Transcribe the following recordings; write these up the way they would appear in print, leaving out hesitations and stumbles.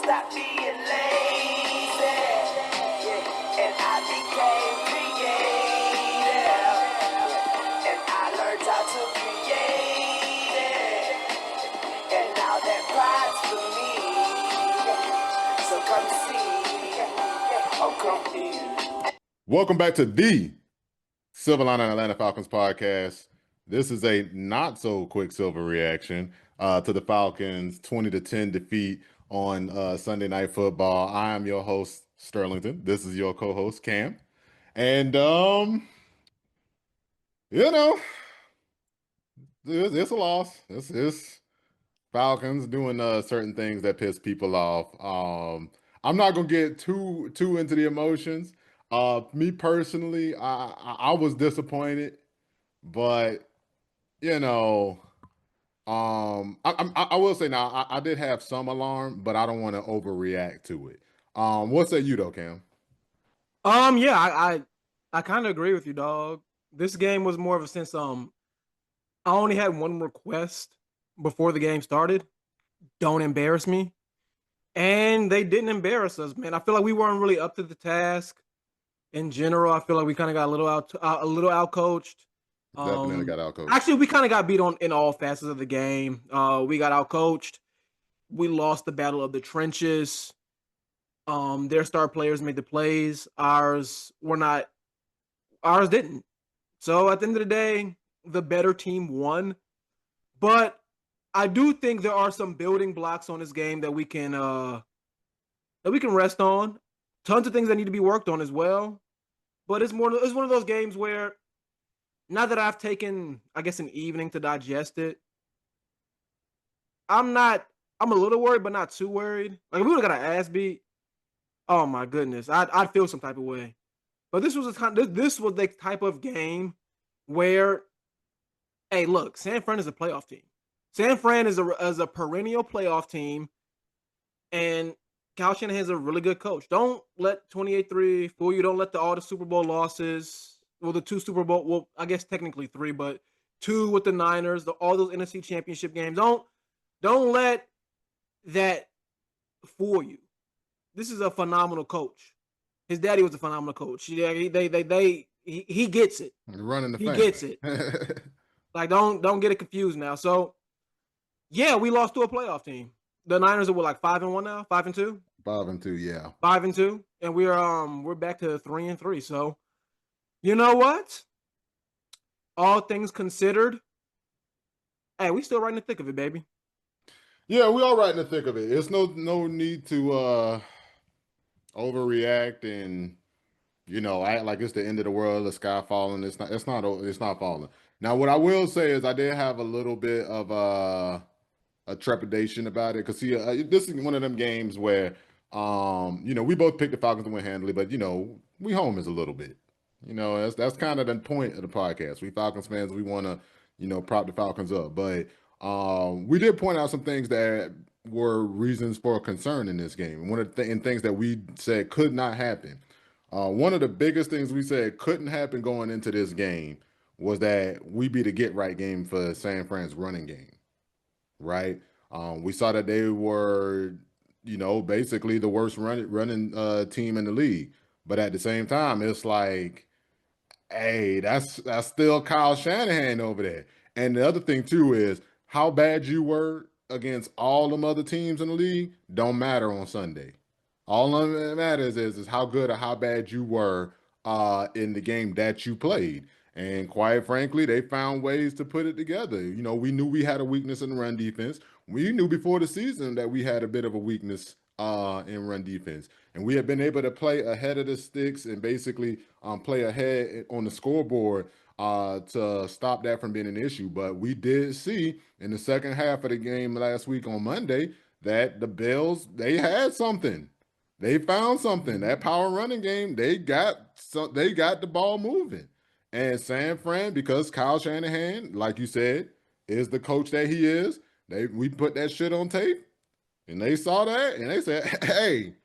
stop being lazy. Yeah. And I became creative. Yeah. And I learned how to create it. And now that pride's for me. So come see. Oh, come here. Welcome back to the Silver Line and Atlanta Falcons podcast. This is a not so Quicksilver reaction to the Falcons 20-10 defeat on Sunday Night Football. I am your host, Sterlington. This is your co-host, Cam. And it's a loss. It's Falcons doing certain things that piss people off. I'm not gonna get too into the emotions. Me personally, I was disappointed, but I will say now I did have some alarm, but I don't want to overreact to it. What say you though, Cam? Yeah, I kind of agree with you, dog. This game was more of a sense. I only had one request before the game started. Don't embarrass me, and they didn't embarrass us, man. I feel like we weren't really up to the task. In general, I feel like we kind of got a little out coached. Definitely got out coached. Actually, we kind of got beat on in all facets of the game. We got out coached. We lost the battle of the trenches. Their star players made the plays. Ours didn't. So at the end of the day, the better team won. But I do think there are some building blocks on this game that we can rest on. Tons of things that need to be worked on as well. But it's one of those games where now that I've taken, I guess, an evening to digest it, I'm a little worried, but not too worried. Like if we would have got our ass beat, oh my goodness, I'd feel some type of way. But this was the type of game where, hey, look, San Fran is a playoff team. San Fran is a perennial playoff team, and Kyle Shanahan's a really good coach. Don't let 28-3 fool you. Don't let all the Super Bowl losses, well, the two Super Bowl, well, I guess technically three, but two with the Niners, all those NFC Championship games. Don't let that fool you. This is a phenomenal coach. His daddy was a phenomenal coach. Yeah, he gets it. Running the he family. Gets it. Like don't get it confused now. So yeah, we lost to a playoff team. The Niners are like 5-1 now, 5-2. 5-2, yeah. 5-2, and we're back to 3-3. So you know what? All things considered, hey, we still right in the thick of it, baby. Yeah, we all right in the thick of it. It's no need to overreact and act like it's the end of the world, the sky falling. It's not falling. Now, what I will say is I did have a little bit of a trepidation about it because this is one of them games where we both picked the Falcons to win handily, but we home is a little bit. That's kind of the point of the podcast. We Falcons fans, we want to prop the Falcons up, but we did point out some things that were reasons for concern in this game. One of the things that we said could not happen. One of the biggest things we said couldn't happen going into this game was that we be the get right game for San Fran's running game, right? We saw that they were, basically the worst running team in the league. But at the same time, it's like, hey, that's still Kyle Shanahan over there. And the other thing too is how bad you were against all them other teams in the league don't matter on Sunday. All that matters is how good or how bad you were in the game that you played. And quite frankly, they found ways to put it together. We knew we had a weakness in the run defense. We knew before the season that we had a bit of a weakness in run defense. And we have been able to play ahead of the sticks and basically play ahead on the scoreboard to stop that from being an issue. But we did see in the second half of the game last week on Monday that the Bills, they had something. They found something. That power running game, they got the ball moving. And San Fran, because Kyle Shanahan, like you said, is the coach that he is, we put that shit on tape, and they saw that, and they said, hey,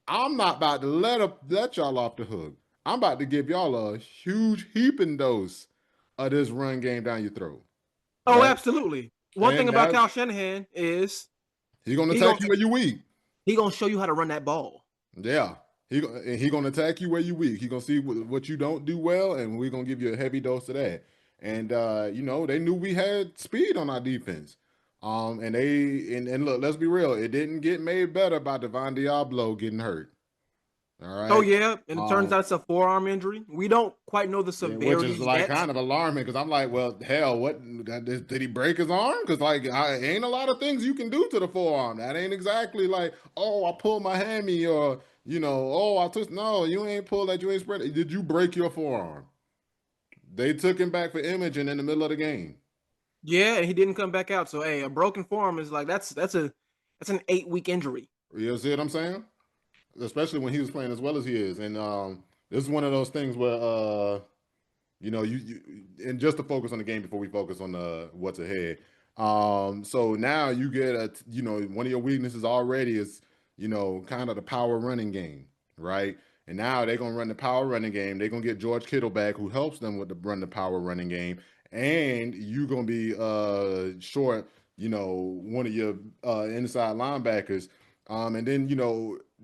I'm not about to let y'all off the hook. I'm about to give y'all a huge heaping dose of this run game down your throat. Oh, right? Absolutely. One thing about Kyle Shanahan is he's going to take you where you weak. He gonna show you how to run that ball. Yeah. He gonna attack you where you weak. He gonna see what you don't do well, and we're gonna give you a heavy dose of that. And they knew we had speed on our defense. And look, let's be real, it didn't get made better by Devon Diablo getting hurt. All Oh right. yeah, and it turns Um, out it's a forearm injury. We don't quite know the Yeah, which severity is like yet. kind of alarming because I'm like, well, hell, what did he break his arm? Because ain't a lot of things you can do to the forearm. That ain't exactly like, oh, I pulled my hammy or oh, I took. No, you ain't pulled that. You ain't spread it. Did you break your forearm? They took him back for imaging in the middle of the game. Yeah, and he didn't come back out. So hey, a broken forearm is like that's an 8-week injury. You see what I'm saying? Especially when he was playing as well as he is, and this is one of those things where you and just to focus on the game before we focus on the what's ahead. So now you get one of your weaknesses already is kind of the power running game, right? And now they're gonna run the power running game. They're gonna get George Kittle back, who helps them with the power running game, and you're gonna be short, one of your inside linebackers. And then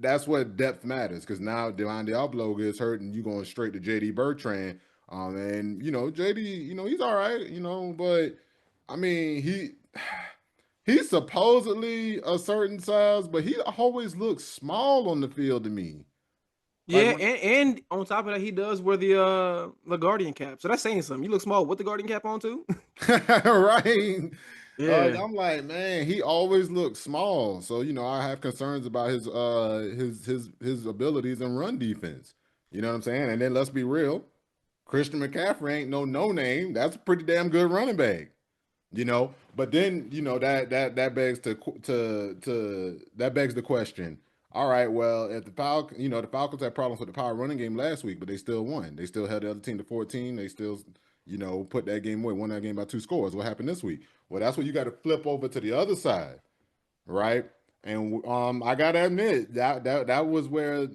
that's what depth matters because now Devon Diablo gets hurt, and you're going straight to JD Bertrand. And JD, he's all right, but I mean, he's supposedly a certain size, but he always looks small on the field to me. Like Yeah, and on top of that, he does wear the Guardian cap. So that's saying something. You look small with the Guardian cap on too. right. Yeah. I'm like, man, he always looks small. So, I have concerns about his abilities in run defense. You know what I'm saying? And then let's be real. Christian McCaffrey ain't no name. That's a pretty damn good running back, But then that begs that begs the question. All right, well, if the Falcons had problems with the power running game last week, but they still won. They still held the other team to 14. They still put that game away, won that game by 2 scores. What happened this week? Well, that's what you got to flip over to the other side, right? And I gotta admit that was where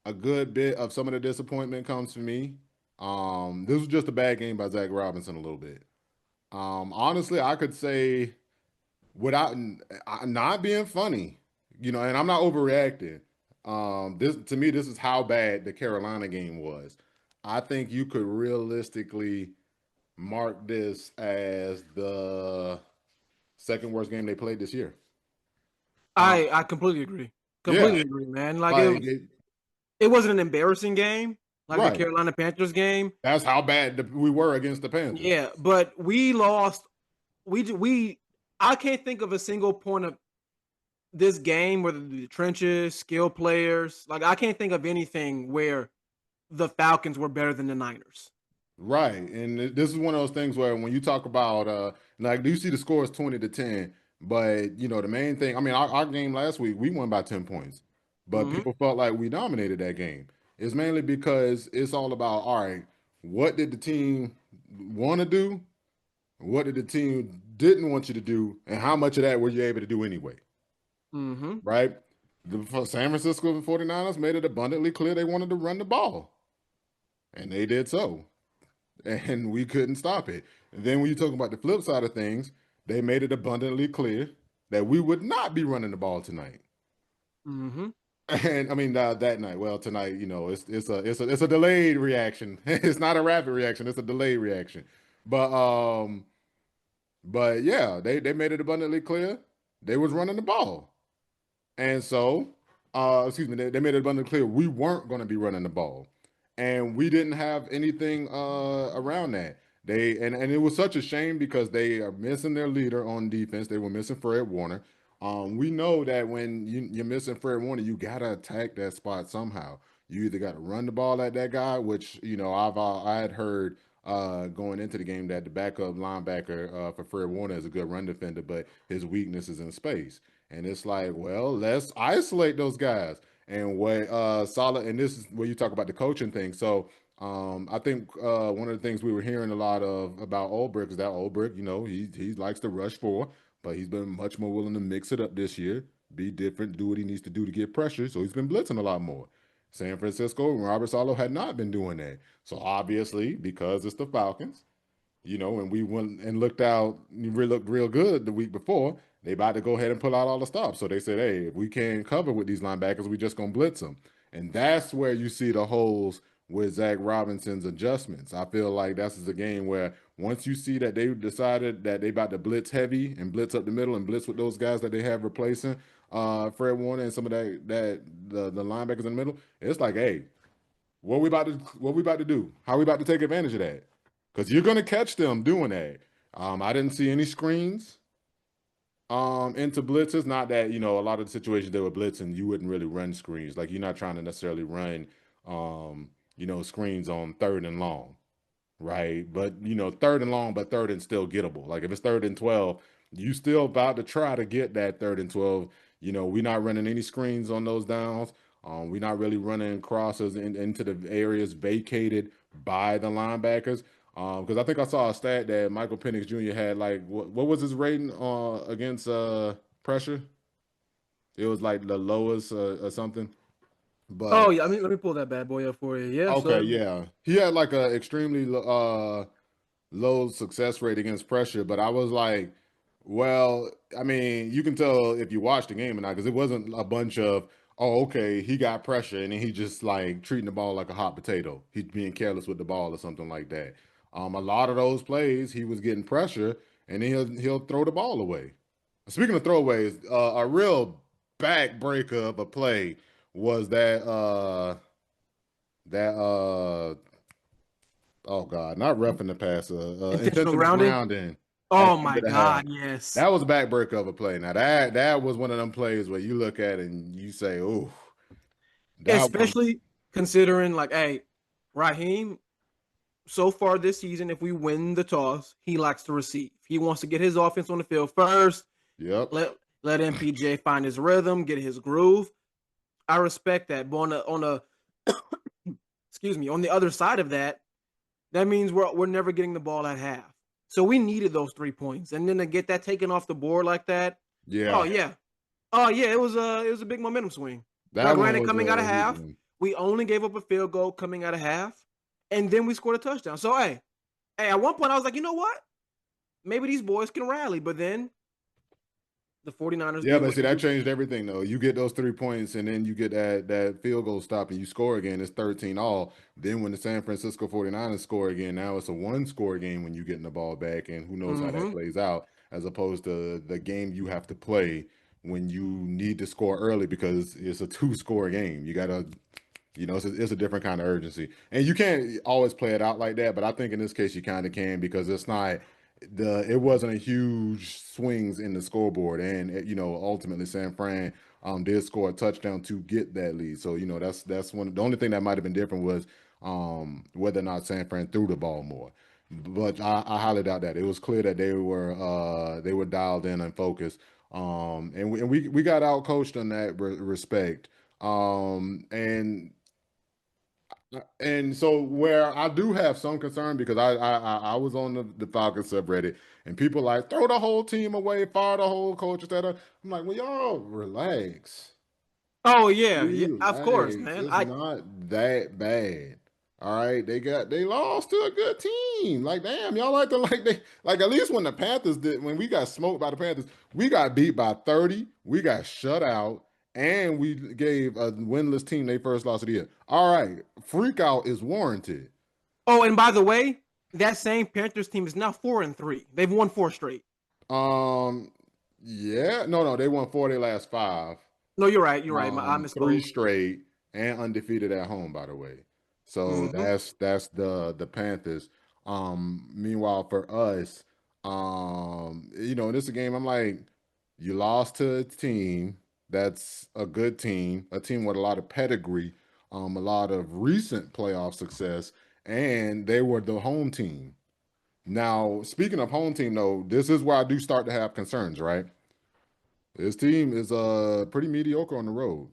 a good bit of some of the disappointment comes for me. This was just a bad game by Zach Robinson a little bit. Honestly, I could say without not being funny, and I'm not overreacting. This to me, this is how bad the Carolina game was. I think you could realistically mark this as the second worst game they played this year. I completely agree. Yeah, Completely agree, man. Like like it wasn't an embarrassing game like the right. Carolina Panthers game. That's how bad we were against the Panthers. Yeah, but we lost. We I can't think of a single point of this game where the trenches, skill players. Like I can't think of anything where the Falcons were better than the Niners. Right. And this is one of those things where when you talk about like you see the score is 20-10, but the main thing, I mean, our game last week, we won by 10 points. But Mhm. people felt like we dominated that game. It's mainly because it's all about, all right, what did the team want to do? What did the team didn't want you to do? And how much of that were you able to do anyway? Mhm. Right? The San Francisco 49ers made it abundantly clear they wanted to run the ball. And they did so. And we couldn't stop it. And then when you talk about the flip side of things, they made it abundantly clear that we would not be running the ball tonight. Mhm. And I mean that night. Well, tonight, it's a delayed reaction. It's not a rapid reaction. It's a delayed reaction. But yeah, they made it abundantly clear they was running the ball, and so excuse me, they made it abundantly clear we weren't going to be running the ball, and we didn't have anything around that. And it was such a shame because they are missing their leader on defense. They were missing Fred Warner. We know that when you're missing Fred Warner, you gotta attack that spot somehow. You either got to run the ball at that guy, which I had heard going into the game that the backup linebacker for Fred Warner is a good run defender, but his weakness is in space. And it's like, well, let's isolate those guys. And what solid, and this is where you talk about the coaching thing. So I think one of the things we were hearing a lot of about Ulbrich is that Ulbrich, he likes to rush for, but he's been much more willing to mix it up this year, be different, do what he needs to do to get pressure. So he's been blitzing a lot more. San Francisco and Robert Salo had not been doing that. So obviously, because it's the Falcons, And we went and looked real good the week before. They about to go ahead and pull out all the stops. So they said, hey, if we can't cover with these linebackers, we just gonna blitz them. And that's where you see the holes with Zach Robinson's adjustments. I feel like that's the game where once you see that they decided that they about to blitz heavy and blitz up the middle and blitz with those guys that they have replacing Fred Warner and some of the linebackers in the middle, it's like, hey, what we about to do? How we about to take advantage of that? Because you're gonna catch them doing that. I didn't see any screens into blitzes. Not that a lot of the situations they were blitzing, you wouldn't really run screens. Like you're not trying to necessarily run screens on 3rd and long, right? But 3rd and long, but 3rd and still gettable. Like if it's 3rd and 12, you still about to try to get that 3rd and 12. We're not running any screens on those downs. We're not really running crosses into the areas vacated by the linebackers. Because I think I saw a stat that Michael Penix Jr. had like what was his rating against pressure? It was like the lowest or something. Oh But yeah, let me pull that bad boy up for you. Yeah, okay, so yeah, he had like a extremely low success rate against pressure, but I was like, well, I mean, you can tell if you watch the game or not because it wasn't a bunch of, oh, okay, he got pressure and then he just like treating the ball like a hot potato. He's being careless with the ball or something like that. A lot of those plays, he was getting pressure and then he'll throw the ball away. Speaking of throwaways, a real backbreaker of a play was that oh God, not roughing the passer, intentional intentional grounding. grounding at Oh the end my of the half. God, yes. That was a backbreaker of a play. Now that was one of them plays where you look at it and you say, "Oh, that one." Especially considering like, hey, Raheem, so far this season, if we win the toss, he likes to receive. He wants to get his offense on the field first. Yep. Let MPJ find his rhythm, get his groove. I respect that. But on the excuse me, on the other side of that, that means we're never getting the ball at half. So we needed those 3 points, and then to get that taken off the board like that, oh Yeah. yeah, oh yeah, it was a big momentum swing. Now, That one granted, was coming out of a huge half, one. we only gave up a field goal coming out of half, and then we scored a touchdown. So hey, at one point I was like, you know what? Maybe these boys can rally, but then the 49ers Yeah, do but what see, that do. changed everything though. You get those 3 points and then you get that field goal stop and you score again, it's 13 all. Then when the San Francisco 49ers score again, now it's a one-score game when you getting the ball back, and who knows how that Mm-hmm. plays out, as opposed to the game you have to play when you need to score early because it's a two-score game. You gotta it's a different kind of urgency. And you can't always play it out like that, but I think in this case you kind of can because it wasn't a huge swings in the scoreboard. And ultimately San Fran did score a touchdown to get that lead. So, that's one. The only thing that might have been different was whether or not San Fran threw the ball more. But I highly doubt that. It was clear that they were dialed in and focused. And we got out coached in that respect. And so where I do have some concern because I was on the Falcons subreddit and people like throw the whole team away, fire the whole coach, etc. I'm like, well, y'all relax. Oh yeah, yeah, of course, Relax. man. It's not that bad. All right. They lost to a good team. Like, damn, y'all like to like they like at least when the Panthers did when we got smoked by the Panthers, we got beat by 30, we got shut out, and we gave a winless team their first loss of the year. All right. Freak out is warranted. Oh, and by the way, that same Panthers team is now 4-3. They've won 4 straight. Um yeah, no, they won 4 of their last 5. No, you're right. You're right. I Three misspoke. straight and undefeated at home, by the way. So Mm-hmm. that's the Panthers. Meanwhile, for us, this is a game. I'm like, you lost to a team that's a good team, a team with a lot of pedigree, a lot of recent playoff success, and they were the home team. Now, speaking of home team, though, this is where I do start to have concerns. Right, this team is pretty mediocre on the road.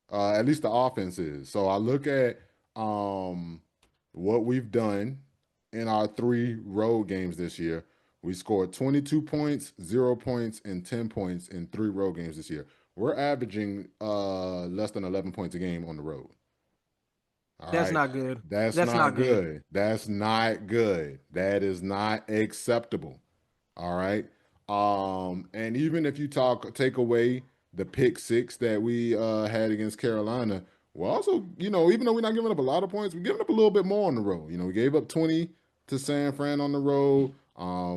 At least the offense is. So I look at what we've done in our 3 road games this year. We scored 22 points, 0 points, and 10 points in 3 road games this year. We're averaging less than 11 points a game on the road. All That's right. not good. That's That's not not good. good. That's not good. That is not acceptable. All right. And even if you take away the pick six that we had against Carolina, we're also, even though we're not giving up a lot of points, we're giving up a little bit more on the road. We gave up 20 to San Fran on the road.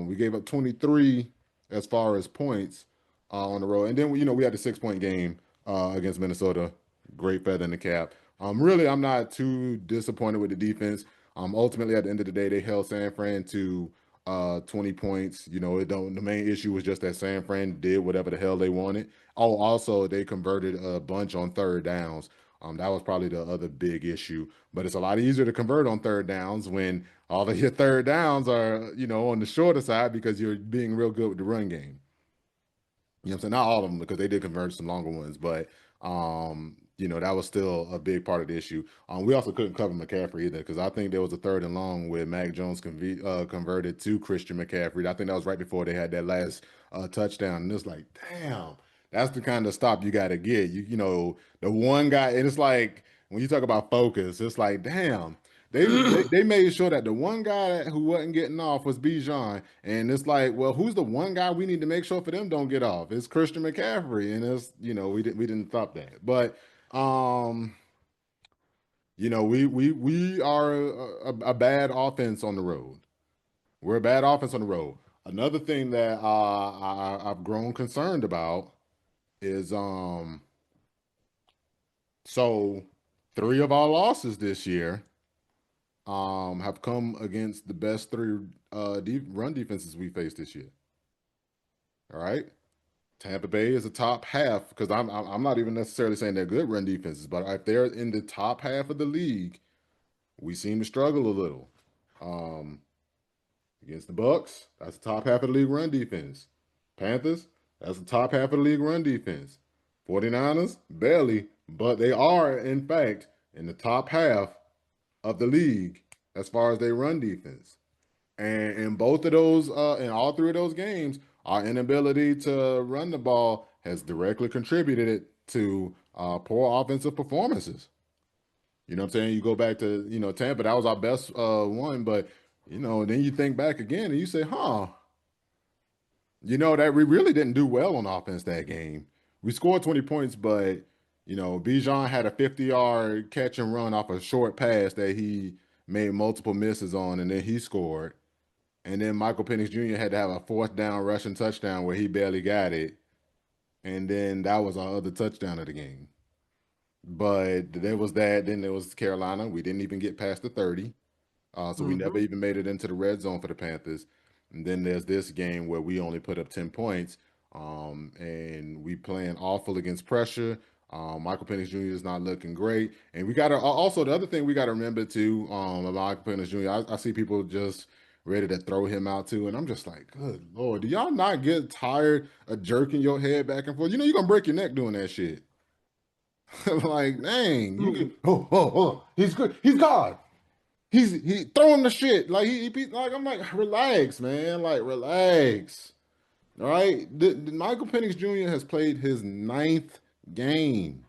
We gave up 23 as far as points on the road. And then we had the 6 point game against Minnesota. Great feather in the cap. Really, I'm not too disappointed with the defense. Ultimately, at the end of the day, they held San Fran to 20 points. The main issue was just that San Fran did whatever the hell they wanted. Oh, also they converted a bunch on third downs. That was probably the other big issue. But it's a lot easier to convert on third downs when all of your third downs are, on the shorter side because you're being real good with the run game. You know what I'm saying? Not all of them because they did convert some longer ones, but that was still a big part of the issue. We also couldn't cover McCaffrey either because I think there was a third and long where Mac Jones converted to Christian McCaffrey. I think that was right before they had that last touchdown, and it's like, damn, that's the kind of stop you got to get. The one guy, and it's like when you talk about focus, it's like, damn. They made sure that the one guy who wasn't getting off was Bijan, and it's like, well, who's the one guy we need to make sure for them don't get off? It's Christian McCaffrey, and it's we didn't stop that, but we are a bad offense on the road. We're a bad offense on the road. Another thing that I've grown concerned about is so 3 of our losses this year have come against the best 3 run defenses we faced this year. All right. Tampa Bay is a top half because I'm not even necessarily saying they're good run defenses, but if they're in the top half of the league, we seem to struggle a little. Against the Bucks, that's the top half of the league run defense. Panthers, that's the top half of the league run defense. 49ers, barely, but they are, in fact, in the top half of the league as far as they run defense. And in both of those, in all 3 of those games, our inability to run the ball has directly contributed to poor offensive performances. You know what I'm saying? You go back to, Tampa, that was our best one, but, then you think back again and you say, that we really didn't do well on offense that game. We scored 20 points, but, Bijan had a 50-yard catch and run off a short pass that he made multiple misses on, and then he scored. And then Michael Penix Jr. had to have a 4th down rushing touchdown where he barely got it. And then that was our other touchdown of the game. But there was that. Then there was Carolina. We didn't even get past the 30. So we never even made it into the red zone for the Panthers. And then there's this game where we only put up 10 points. And we playing awful against pressure. Michael Penix Jr. is not looking great. And we got to also, the other thing we got to remember too about Michael Penix Jr., I see people just ready to throw him out too. And I'm just like, good Lord, do y'all not get tired of jerking your head back and forth? You're going to break your neck doing that shit. Like, dang, you can, he's good. He's God. He throwing the shit. Like, like, I'm like, relax, man. Like, relax. All right. Michael Penix Jr. has played his 9th game.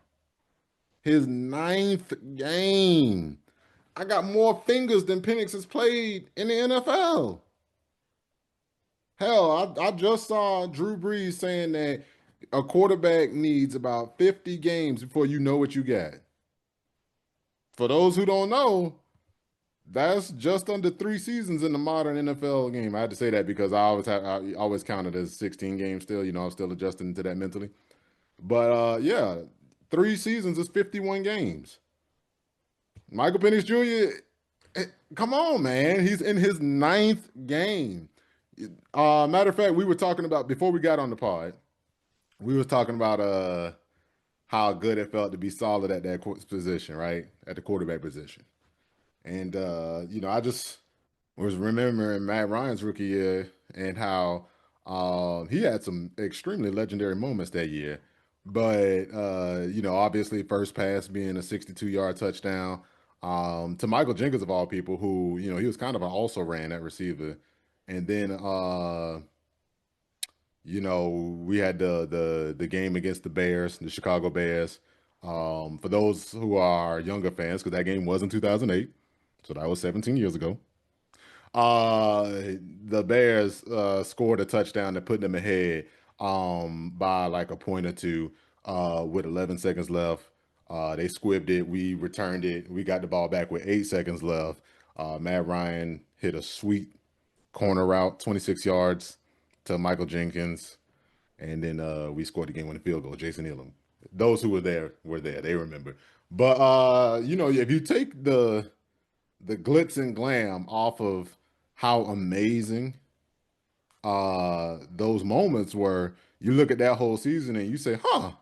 His 9th game. I got more fingers than Penix has played in the NFL. Hell, I just saw Drew Brees saying that a quarterback needs about 50 games before you know what you got. For those who don't know, that's just under 3 seasons in the modern NFL game. I had to say that because I always counted as 16 games still. I'm still adjusting to that mentally. But yeah, 3 seasons is 51 games. Michael Penix Jr., come on, man. He's in his 9th game. Matter of fact, we were talking about, before we got on the pod, we was talking about how good it felt to be solid at that position, right? At the quarterback position. And I just was remembering Matt Ryan's rookie year and how he had some extremely legendary moments that year. But obviously first pass being a 62-yard touchdown to Michael Jenkins of all people, who, he was kind of an also ran that receiver. And then we had the game against the Bears, the Chicago Bears. For those who are younger fans, because that game was in 2008, so that was 17 years ago. Uh, the Bears scored a touchdown that put them ahead by like a point or two with 11 seconds left. They squibbed it. We returned it. We got the ball back with 8 seconds left. Matt Ryan hit a sweet corner route, 26 yards to Michael Jenkins. And then we scored the game-winning field goal, Jason Elam. Those who were there were there. They remember. But if you take the glitz and glam off of how amazing those moments were, you look at that whole season and you say, huh,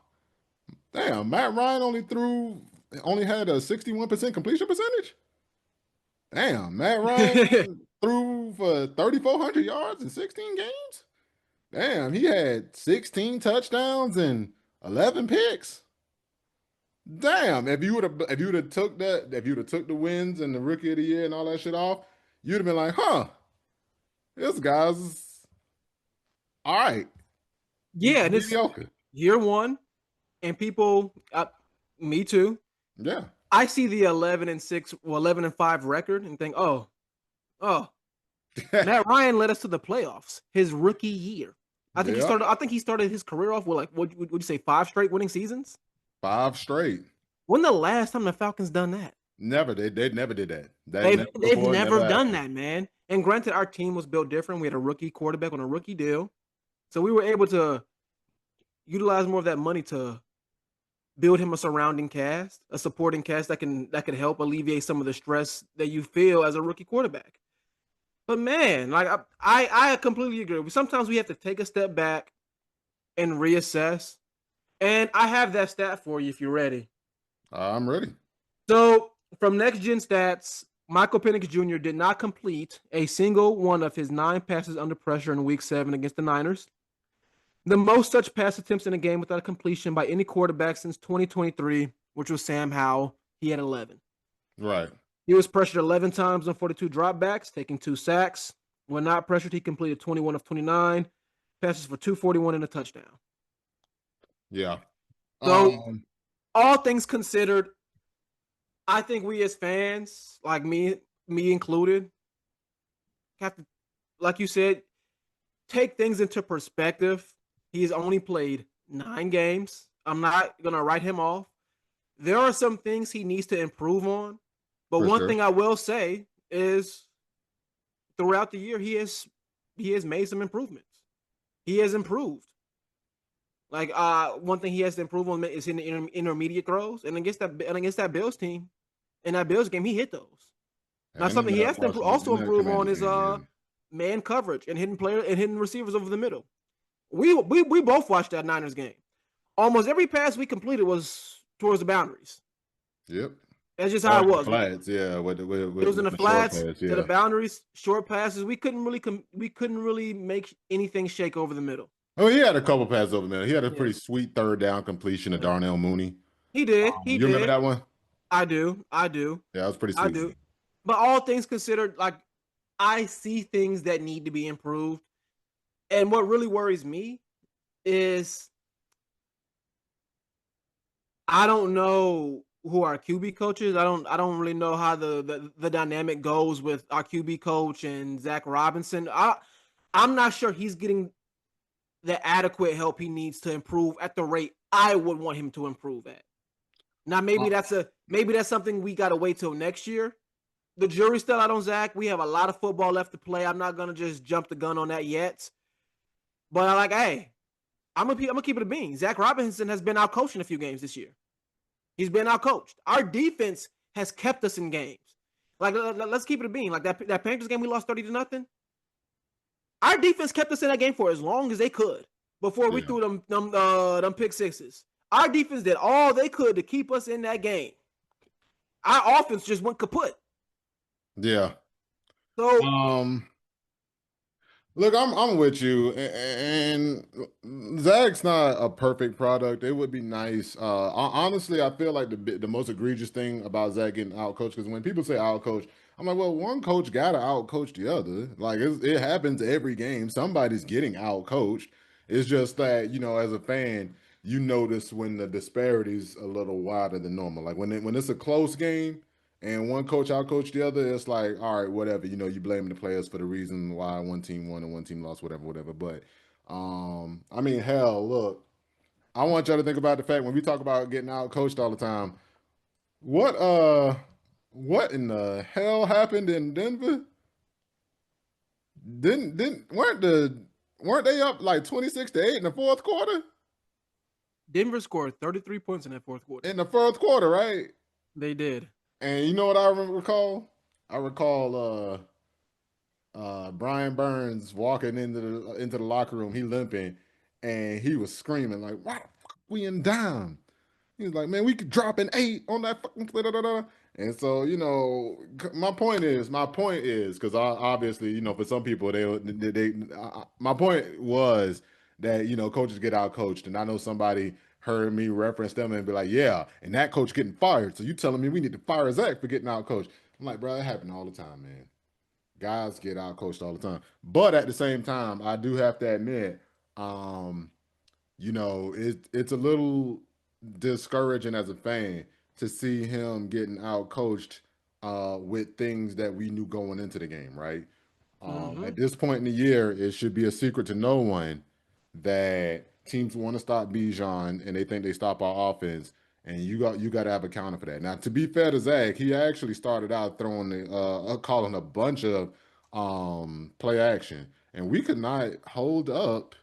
damn, Matt Ryan only had a 61% completion percentage. Damn, Matt Ryan threw for 3,400 yards in 16 games. Damn, he had 16 touchdowns and 11 picks. Damn, if you would have took the wins and the rookie of the year and all that shit off, you'd have been like, huh, this guy's all right. Yeah, and it's mediocre. year one, and people, me too. Yeah. I see the 11-6, 11-5 record and think, oh, Matt Ryan led us to the playoffs his rookie year. I think he started his career off with like what would you say 5 straight winning seasons? 5 straight. When the last time the Falcons done that? Never. They never did that. They've never done that, man. And granted, our team was built different. We had a rookie quarterback on a rookie deal, so we were able to utilize more of that money to build him a surrounding cast, a supporting cast that can help alleviate some of the stress that you feel as a rookie quarterback. But man, like I completely agree. Sometimes we have to take a step back and reassess. And I have that stat for you if you're ready. I'm ready. So from Next Gen Stats, Michael Penix Jr. did not complete a single one of his 9 passes under pressure in Week 7 against the Niners. The most such pass attempts in a game without a completion by any quarterback since 2023, which was Sam Howell. He had 11. Right. He was pressured 11 times on 42 dropbacks, taking 2 sacks. When not pressured, he completed 21 of 29, passes for 241 and a touchdown. Yeah. So, all things considered, I think we as fans, like me included, have to, like you said, take things into perspective. He's only played 9 games. I'm not going to write him off. There are some things he needs to improve on. But one thing I will say is throughout the year, he has made some improvements. He has improved. Like one thing he has to improve on is in the intermediate throws. And against that Bills team, in that Bills game, he hit those. Now something he has to also improve on is man coverage and hitting receivers over the middle. We both watched that Niners game. Almost every pass we completed was towards the boundaries. Yep. That's just how it was. Flats, yeah. It was in the flats, to the boundaries, short passes. We couldn't really make anything shake over the middle. Oh, he had a couple passes over the middle. He had a pretty sweet 3rd down completion to Darnell Mooney. He did. You remember that one? I do. Yeah, that was pretty sweet. I do. But all things considered, like I see things that need to be improved. And what really worries me is I don't know who our QB coach is. I don't really know how the dynamic goes with our QB coach and Zach Robinson. I'm not sure he's getting the adequate help he needs to improve at the rate I would want him to improve at. Now maybe that's something we gotta wait till next year. The jury's still out on Zach. We have a lot of football left to play. I'm not gonna just jump the gun on that yet. But I'm gonna keep it a bean. Zach Robinson has been out coaching a few games this year. He's been out coached. Our defense has kept us in games. Like let's keep it a bean. Like that Panthers game we lost 30-0. Our defense kept us in that game for as long as they could before we threw them pick sixes. Our defense did all they could to keep us in that game. Our offense just went kaput. Yeah. So look, I'm with you, and Zach's not a perfect product. It would be nice. Honestly, I feel like the most egregious thing about Zach getting outcoached, because when people say outcoached, I'm like, well, one coach got to outcoach the other. Like it happens every game. Somebody's getting outcoached. It's just that, as a fan, you notice when the disparity's a little wider than normal. Like when it's a close game and one coach outcoached the other, it's like, all right, whatever. You know, you blame the players for the reason why one team won and one team lost, whatever, whatever. But I mean, hell, look, I want y'all to think about the fact when we talk about getting outcoached all the time. What what in the hell happened in Denver? Didn't weren't they up like 26-8 in the fourth quarter? Denver scored 33 points in that fourth quarter. In the fourth quarter, right? They did. And you know what I recall? I recall Brian Burns walking into the locker room, he limping, and he was screaming like, "Why the fuck we in dime?" He was like, "Man, we could drop an 8 on that fucking da, da, da, da." And so, you know, my point is, because obviously, you know, for some people, my point was that, you know, coaches get out coached, and I know somebody heard me reference them and be like, "Yeah, and that coach getting fired. So you telling me we need to fire Zach for getting out coached?" I'm like, bro, it happen all the time, man. Guys get out coached all the time. But at the same time, I do have to admit, um, you know, it's a little discouraging as a fan to see him getting out coached with things that we knew going into the game, right? At this point in the year, it should be a secret to no one that teams want to stop Bijan and they think they stop our offense, and you got to have a counter for that. Now, to be fair to Zach, he actually started out throwing calling a bunch of play action, and we could not hold up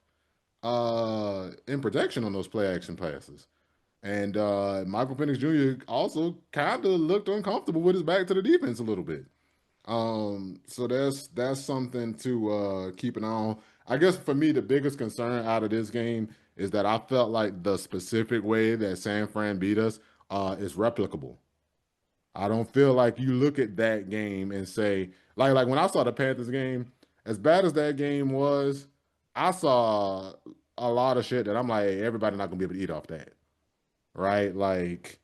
in protection on those play action passes. And Michael Penix Jr. also kind of looked uncomfortable with his back to the defense a little bit. So that's something to keep an eye on. I guess for me, the biggest concern out of this game is that I felt like the specific way that San Fran beat us is replicable. I don't feel like you look at that game and say, like when I saw the Panthers game, as bad as that game was, I saw a lot of shit that I'm like, hey, everybody not gonna be able to eat off that, right? Like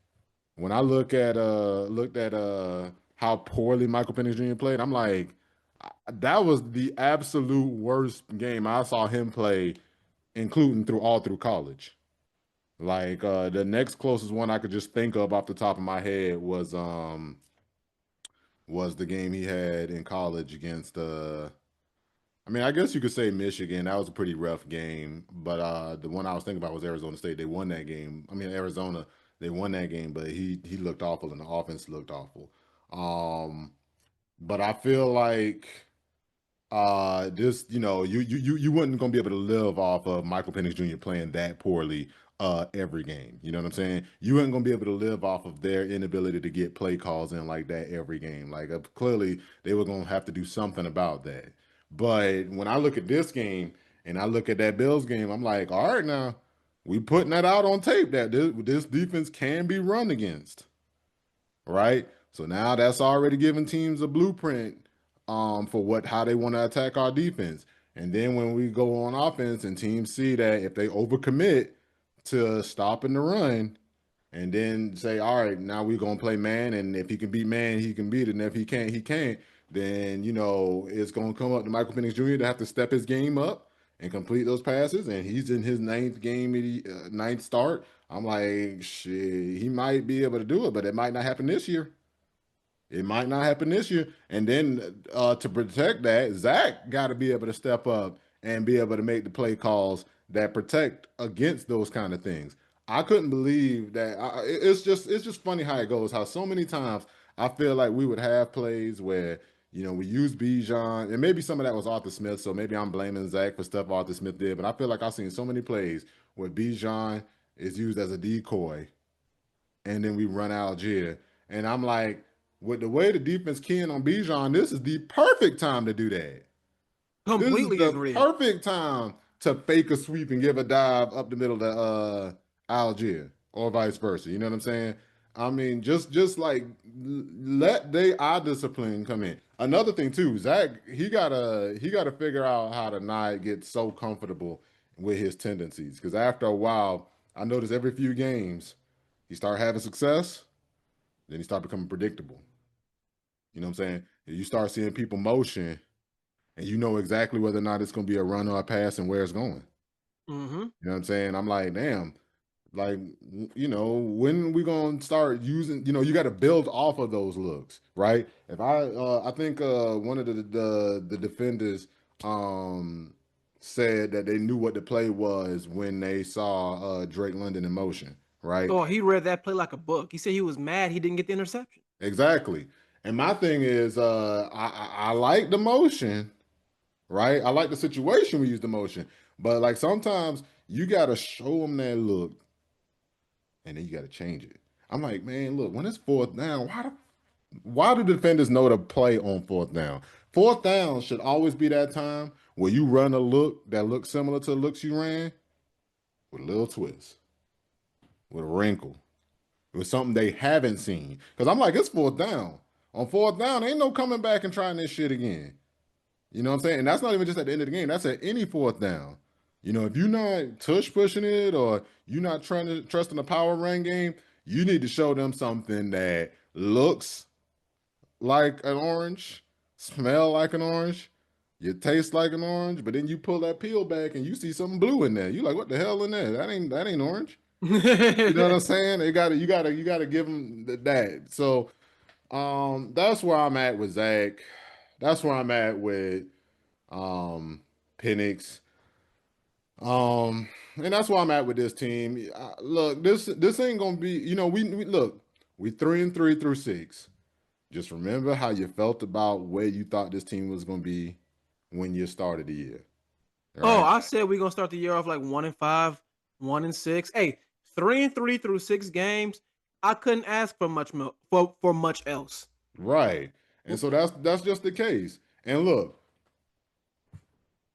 when I looked at how poorly Michael Penix Jr. played, I'm like, that was the absolute worst game I saw him play, including through college. Like the next closest one I could just think of off the top of my head was the game he had in college against I mean, I guess you could say Michigan. That was a pretty rough game, but the one I was thinking about was Arizona State. They won that game. I mean, Arizona, they won that game, but he looked awful and the offense looked awful. Um, but I feel like this, you know, you wouldn't gonna be able to live off of Michael Penix Jr. playing that poorly every game. You know what I'm saying? You ain't gonna be able to live off of their inability to get play calls in like that every game. Like clearly they were gonna have to do something about that. But when I look at this game and I look at that Bills game, I'm like, all right, now we putting that out on tape that this defense can be run against, right? So now that's already giving teams a blueprint for how they want to attack our defense. And then when we go on offense and teams see that if they overcommit to stopping the run, and then say, all right, now we're gonna play man, and if he can beat man, he can beat it, and if he can't, he can't. Then you know it's gonna come up to Michael Penix Jr. to have to step his game up and complete those passes, and he's in his ninth game, ninth start. I'm like, shit, he might be able to do it, but it might not happen this year. It might not happen this year. And then to protect that, Zach got to be able to step up and be able to make the play calls that protect against those kind of things. I couldn't believe that. It's just funny how it goes. How so many times I feel like we would have plays where we use Bijan, and maybe some of that was Arthur Smith. So maybe I'm blaming Zach for stuff Arthur Smith did. But I feel like I've seen so many plays where Bijan is used as a decoy, and then we run Algier, and I'm like, with the way the defense keying on Bijan, this is the perfect time to do that. This is Completely the agree. perfect time to fake a sweep and give a dive up the middle to Algier or vice versa. You know what I'm saying? I mean, just like let our discipline come in. Another thing too, Zach, he gotta figure out how to not get so comfortable with his tendencies. Because after a while, I notice every few games he start having success, then he start becoming predictable. You know what I'm saying? You start seeing people motion, and you know exactly whether or not it's going to be a run or a pass and where it's going. Mm-hmm. You know what I'm saying? I'm like, damn. Like, when we gonna start using? You got to build off of those looks, right? If I think one of the defenders said that they knew what the play was when they saw Drake London in motion, right? Oh, he read that play like a book. He said he was mad he didn't get the interception. Exactly. And my thing is, I like the motion, right? I like the situation we use the motion, but like sometimes you gotta show them that look, and then you gotta change it. I'm like, man, look, when it's fourth down, why do defenders know to play on fourth down? Fourth down should always be that time where you run a look that looks similar to the looks you ran with a little twist, with a wrinkle. It was something they haven't seen. Because I'm like, it's fourth down. On fourth down, ain't no coming back and trying this shit again. You know what I'm saying? And that's not even just at the end of the game. That's at any fourth down. If you're not tush pushing it or you're not trying to trust in the power run game, you need to show them something that looks like an orange, smell like an orange, you taste like an orange, but then you pull that peel back and you see something blue in there. You like, what the hell in there? That ain't orange. You know what I'm saying? You gotta give them that. So that's where I'm at with Zach. That's where I'm at with Penix. And that's where I'm at with this team. Look, this ain't gonna be. We look. We 3-3 through 6. Just remember how you felt about where you thought this team was gonna be when you started the year. Oh, Right? I said we're gonna start the year off like 1-5, 1-6. Hey, 3-3 through 6 games. I couldn't ask for much for much else. Right. And so that's just the case. And look,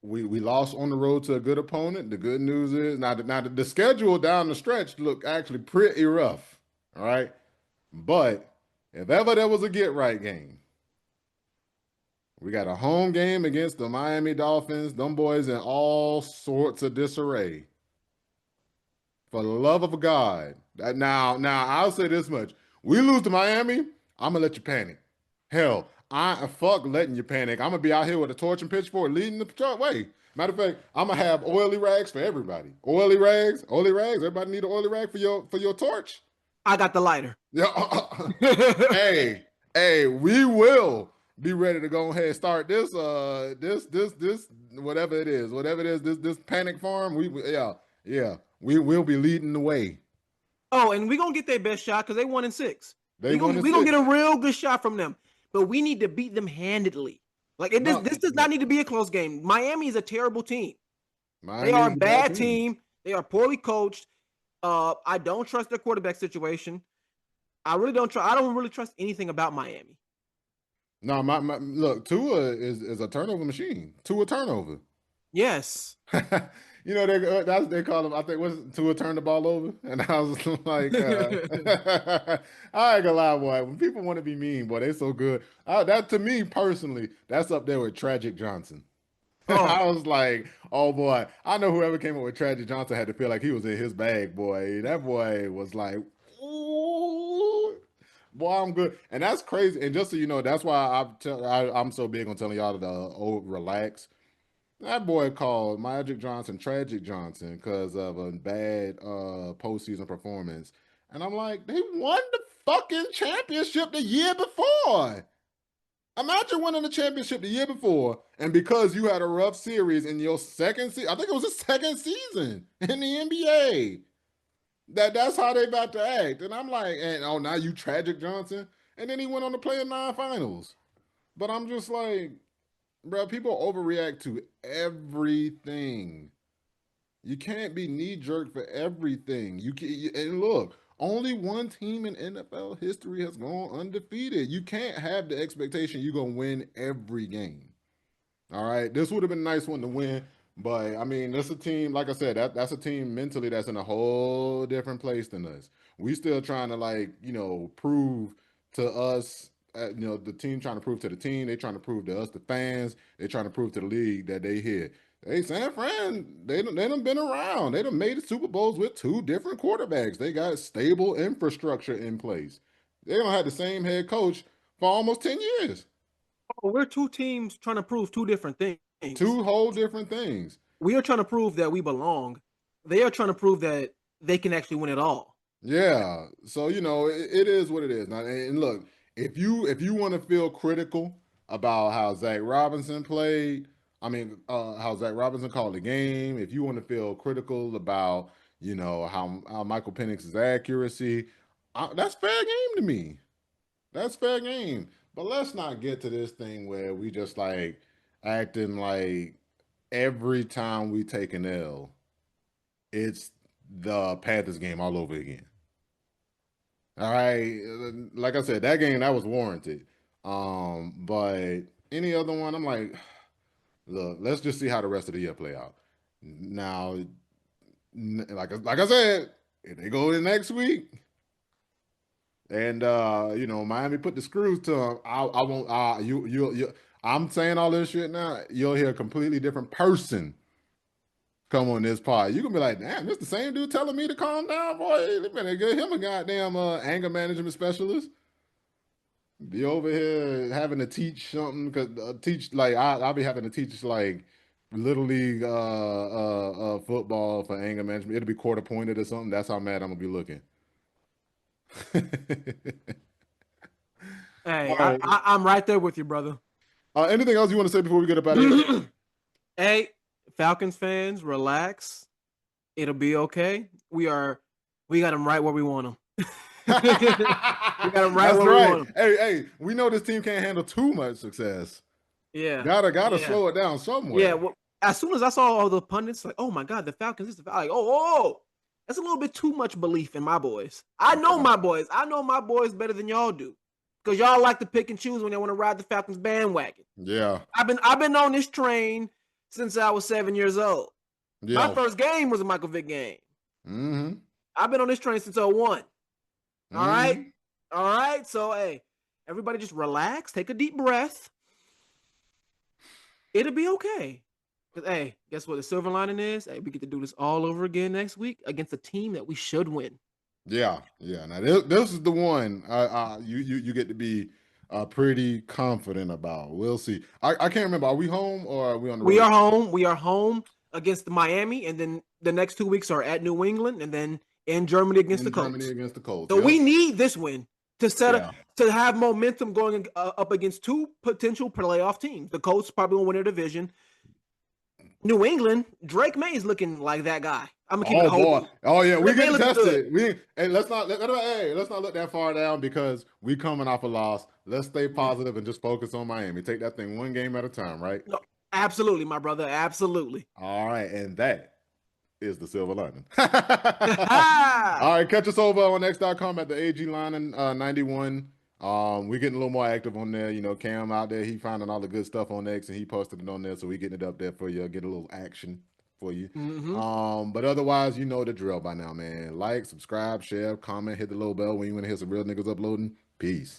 we lost on the road to a good opponent. The good news is now the schedule down the stretch look actually pretty rough. All right. But if ever there was a get right game, we got a home game against the Miami Dolphins. Them boys in all sorts of disarray. For the love of God. Now I'll say this much. We lose to Miami, I'm gonna let you panic. Hell, I fuck letting you panic. I'm gonna be out here with a torch and pitchfork leading the patrol. Wait. Matter of fact, I'm gonna have oily rags for everybody. Oily rags. Everybody need an oily rag for your torch. I got the lighter. Yeah. hey, we will be ready to go ahead and start this whatever it is, this panic farm. Yeah. We will be leading the way. Oh, and we're gonna get their best shot because they 1-6. They We're won gonna, in we gonna six. get a real good shot from them. But we need to beat them handedly. Like this does not need to be a close game. Miami is a terrible team. They are a bad team. They are poorly coached. I don't trust their quarterback situation. I don't really trust anything about Miami. No, my look, Tua is a turnover machine. Tua turnover. Yes. They call him. I think was Tua turn the ball over, and I was like, I ain't gonna lie, boy. When people want to be mean, boy, they so good. That to me personally, that's up there with Tragic Johnson. I was like, oh boy, I know whoever came up with Tragic Johnson had to feel like he was in his bag, boy. That boy was like, ooh, boy, I'm good, and that's crazy. And just so you know, that's why I'm so big on telling y'all to relax. That boy called Magic Johnson Tragic Johnson because of a bad postseason performance. And I'm like, they won the fucking championship the year before. Imagine winning the championship the year before, and because you had a rough series in your second season, I think it was the second season in the NBA. That's how they about to act. And I'm like, now you Tragic Johnson. And then he went on to play in 9 finals. But I'm just like, bro, people overreact to everything. You can't be knee jerk for everything. And look, only one team in NFL history has gone undefeated. You can't have the expectation you're gonna win every game. All right, this would have been a nice one to win, but I mean, that's a team. Like I said, that's a team mentally that's in a whole different place than us. We still trying to prove to us. The team trying to prove to the team. They trying to prove to us, the fans. They trying to prove to the league that they here. Hey, San Fran, they done been around. They done made the Super Bowls with 2 different quarterbacks. They got stable infrastructure in place. They don't have the same head coach for almost 10 years. Oh, we're 2 teams trying to prove 2 different things. 2 whole different things. We are trying to prove that we belong. They are trying to prove that they can actually win it all. Yeah. So, it is what it is. Now, and look, if you want to feel critical about how Zach Robinson played, how Zach Robinson called the game, if you want to feel critical about, how Michael Penix's accuracy, that's fair game to me. That's fair game. But let's not get to this thing where we just like acting like every time we take an L, it's the Panthers game all over again. All right. Like I said, that game that was warranted. But any other one, I'm like, look, let's just see how the rest of the year play out. Now, like I said, if they go in next week, and Miami put the screws to them, I won't. You. I'm saying all this shit now. You'll hear a completely different person come on this pod. You gonna be like, damn, this the same dude telling me to calm down, boy. They better get him a goddamn anger management specialist. Be over here having to teach something because teach like I'll be having to teach like little league football for anger management. It'll be quarter pointed or something. That's how mad I'm gonna be looking. Hey, All right. I'm right there with you, brother. Anything else you want to say before we get up out of here? Hey, Falcons fans, relax. It'll be okay. We got them right where we want them. We got them right That's where we right. want them. Hey, we know this team can't handle too much success. Yeah. Gotta Yeah. slow it down somewhere. Yeah. Well, as soon as I saw all the pundits, like, oh my God, the Falcons, this is the like, oh, that's a little bit too much belief in my boys. I know my boys. I know my boys better than y'all do. Because y'all like to pick and choose when they want to ride the Falcons bandwagon. Yeah. I've been on this train since I was 7 years old. Yeah. My first game was a Michael Vick game. Mm-hmm. I've been on this train since 01. All right. Mm-hmm. All right. So, hey, everybody just relax, take a deep breath. It'll be okay. Because, hey, guess what the silver lining is? Hey, we get to do this all over again next week against a team that we should win. Yeah. Now this is the one you get to be pretty confident about. We'll see. I can't remember. Are we home or are we on the road? We are home. We are home against Miami, and then the next 2 weeks are at New England, and then in Germany against the Colts. So yep. we need this win to to have momentum going up against two potential playoff teams. The Colts probably will win their division. New England, Drake May is looking like that guy. I'm gonna keep it boy. Oh yeah, we get tested. Good. Let's not look that far down because we coming off a loss. Let's stay positive and just focus on Miami. Take that thing one game at a time, right? No, absolutely, my brother. Absolutely. All right, and that is the silver lining. All right, catch us over on X.com at the AG line 91. We're getting a little more active on there. Cam out there, he finding all the good stuff on X and he posted it on there, so we getting it up there for you. Get a little action for you. Mm-hmm. But otherwise, you know the drill by now, man. Like, subscribe, share, comment, hit the little bell when you want to hear some real niggas uploading. Peace.